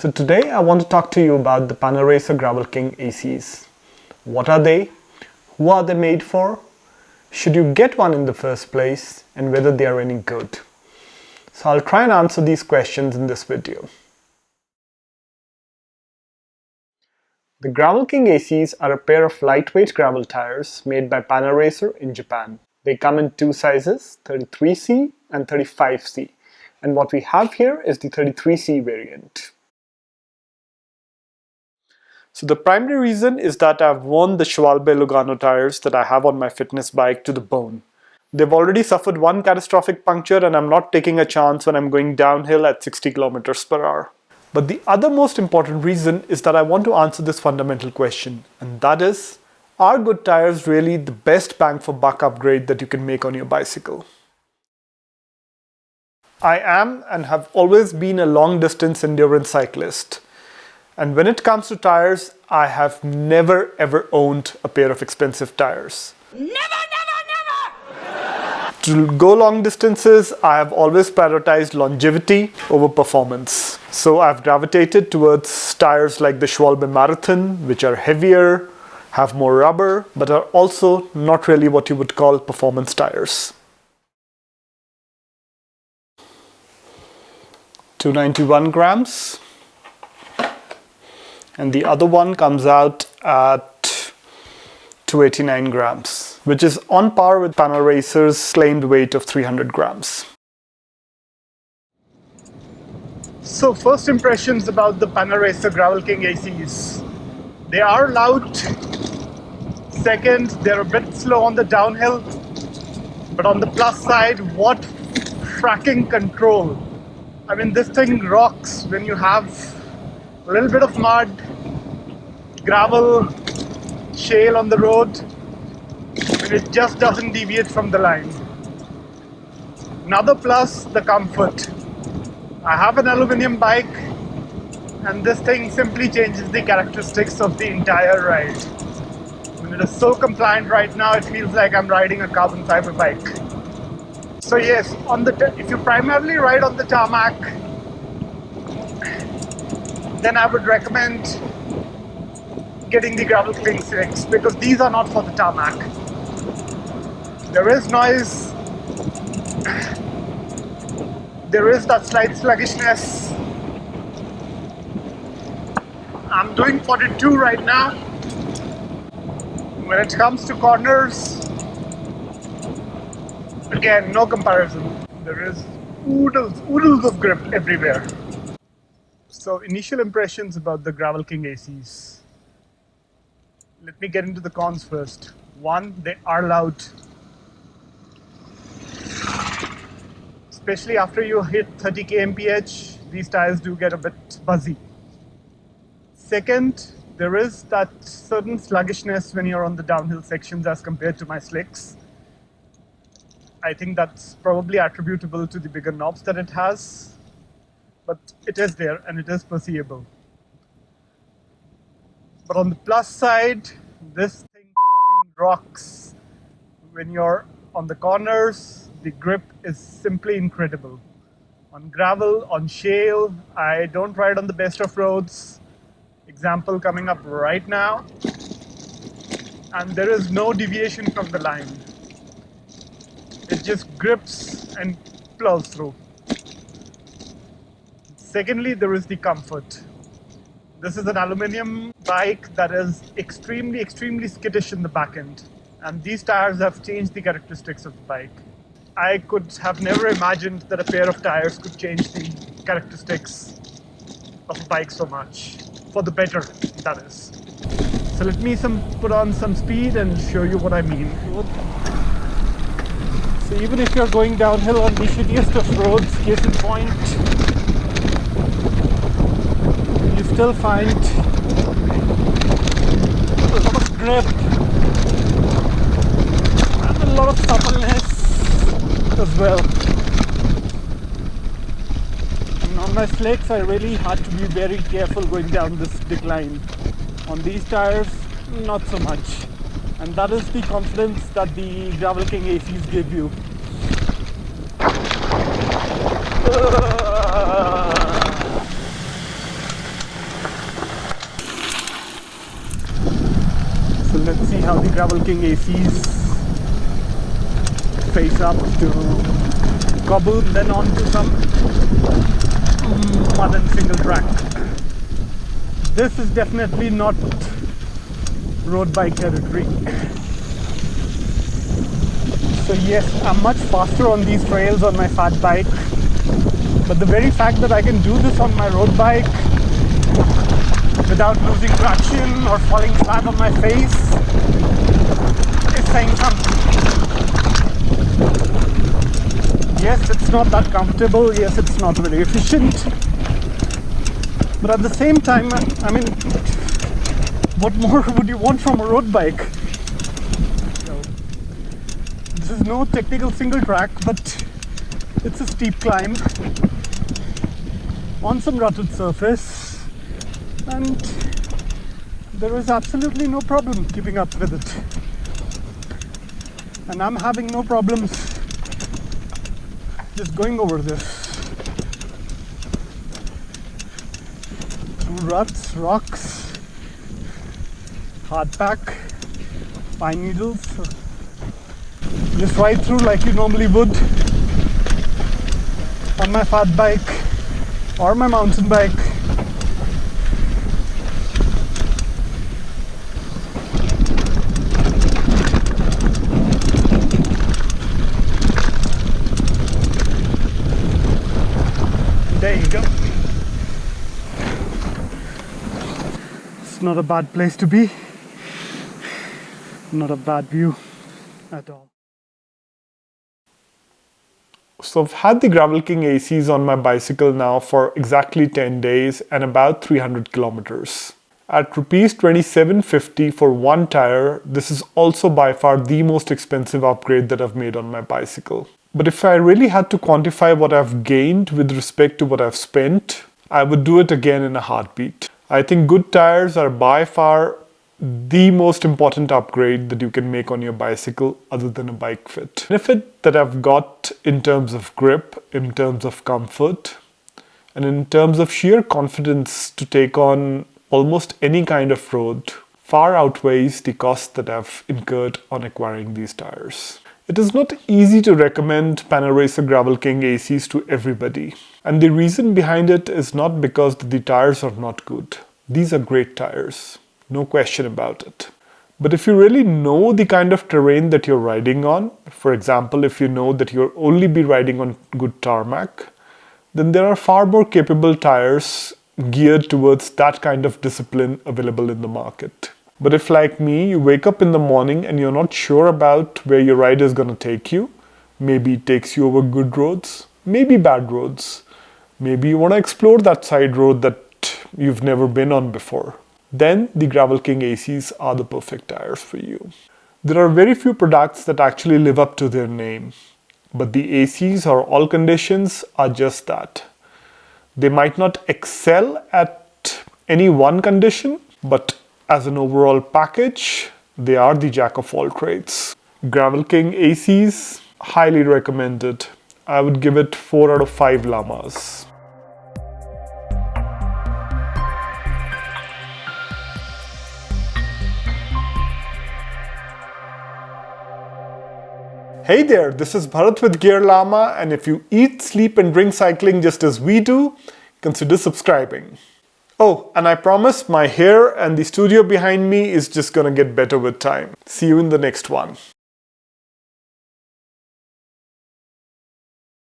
So today I want to talk to you about the Panaracer Gravel King ACs. What are they? Who are they made for? Should you get one in the first place? And whether they are any good? So I'll try and answer these questions in this video. The Gravel King ACs are a pair of lightweight gravel tires made by Panaracer in Japan. They come in two sizes, 33C and 35C. And what we have here is the 33C variant. So the primary reason is that I've worn the Schwalbe Lugano tires that I have on my fitness bike to the bone. They've already suffered one catastrophic puncture and I'm not taking a chance when I'm going downhill at 60 kilometers per hour. But the other most important reason is that I want to answer this fundamental question, and that is, are good tires really the best bang for buck upgrade that you can make on your bicycle? I am and have always been a long distance endurance cyclist. And when it comes to tires, I have never ever owned a pair of expensive tires. Never! To go long distances, I have always prioritized longevity over performance. So I've gravitated towards tires like the Schwalbe Marathon, which are heavier, have more rubber, but are also not really what you would call performance tires. 291 grams. And the other one comes out at 289 grams, which is on par with Panaracer's claimed weight of 300 grams. So first impressions about the Panaracer Gravel King ACs. They are loud. Second, they're a bit slow on the downhill. But on the plus side, what fracking control. I mean, this thing rocks when you have a little bit of mud, gravel, shale on the road, and it just doesn't deviate from the line. Another plus, the comfort. I have an aluminum bike and this thing simply changes the characteristics of the entire ride. I mean, it is so compliant right now, it feels like I'm riding a carbon fiber bike. So yes, if you primarily ride on the tarmac, then I would recommend getting the Gravel King 6 because these are not for the tarmac. There is noise, there is that slight sluggishness. I'm doing 42 right now. When it comes to corners, again, no comparison. There is oodles of grip everywhere. So initial impressions about the Gravel King ACs. Let me get into the cons first. One, they are loud. Especially after you hit 30 kmph, these tires do get a bit buzzy. Second, there is that certain sluggishness when you're on the downhill sections as compared to my slicks. I think that's probably attributable to the bigger knobs that it has. But it is there and it is perceivable. But on the plus side, this thing fucking rocks. When you're on the corners, the grip is simply incredible. On gravel, on shale, I don't ride on the best of roads. Example coming up right now. And there is no deviation from the line. It just grips and plows through. Secondly, there is the comfort. This is an aluminum bike that is extremely skittish in the back end. And these tires have changed the characteristics of the bike. I could have never imagined that a pair of tires could change the characteristics of a bike so much. For the better, that is. So let me put on some speed and show you what I mean. So even if you're going downhill on the shittiest of roads, case in point, you still find a lot of grip and a lot of suppleness as well. And on my slicks, I really had to be very careful going down this decline. On these tires, not so much. And that is the confidence that the Gravel King ACs give you. So let's see how the Gravel King ACs face up to Kobun, then on to some mud and single track. This is definitely not road bike territory. So yes, I'm much faster on these trails on my fat bike, but the very fact that I can do this on my road bike without losing traction or falling flat on my face is saying something. Yes, it's not that comfortable. Yes, it's not very efficient. But at the same time, I mean, what more would you want from a road bike? This is no technical single track, but it's a steep climb on some rutted surface, and there is absolutely no problem keeping up with it. And I'm having no problems just going over this. Through ruts, rocks, hard pack, pine needles. Just ride through like you normally would on my fat bike or my mountain bike. There you go. It's not a bad place to be. Not a bad view at all. So I've had the Gravel King ACs on my bicycle now for exactly 10 days and about 300 kilometers. At rupees 2750 for one tire, this is also by far the most expensive upgrade that I've made on my bicycle. But if I really had to quantify what I've gained with respect to what I've spent, I would do it again in a heartbeat. I think good tires are by far the most important upgrade that you can make on your bicycle other than a bike fit. Benefit that I've got in terms of grip, in terms of comfort, and in terms of sheer confidence to take on almost any kind of road far outweighs the cost that I've incurred on acquiring these tires. It is not easy to recommend Panaracer Gravel King ACs to everybody. And the reason behind it is not because the tires are not good. These are great tires. No question about it. But if you really know the kind of terrain that you're riding on, for example, if you know that you'll only be riding on good tarmac, then there are far more capable tires geared towards that kind of discipline available in the market. But if, like me, you wake up in the morning and you're not sure about where your ride is going to take you, maybe it takes you over good roads, maybe bad roads, maybe you want to explore that side road that you've never been on before, then the Gravel King ACs are the perfect tires for you. There are very few products that actually live up to their name, but the ACs or all conditions are just that. They might not excel at any one condition, but as an overall package, they are the jack of all trades. Gravel King ACs, highly recommended. I would give it 4 out of 5 llamas. Hey there, this is Bharat with Gear Llama, and if you eat, sleep and drink cycling just as we do, consider subscribing. Oh, and I promise my hair and the studio behind me is just gonna get better with time. See you in the next one.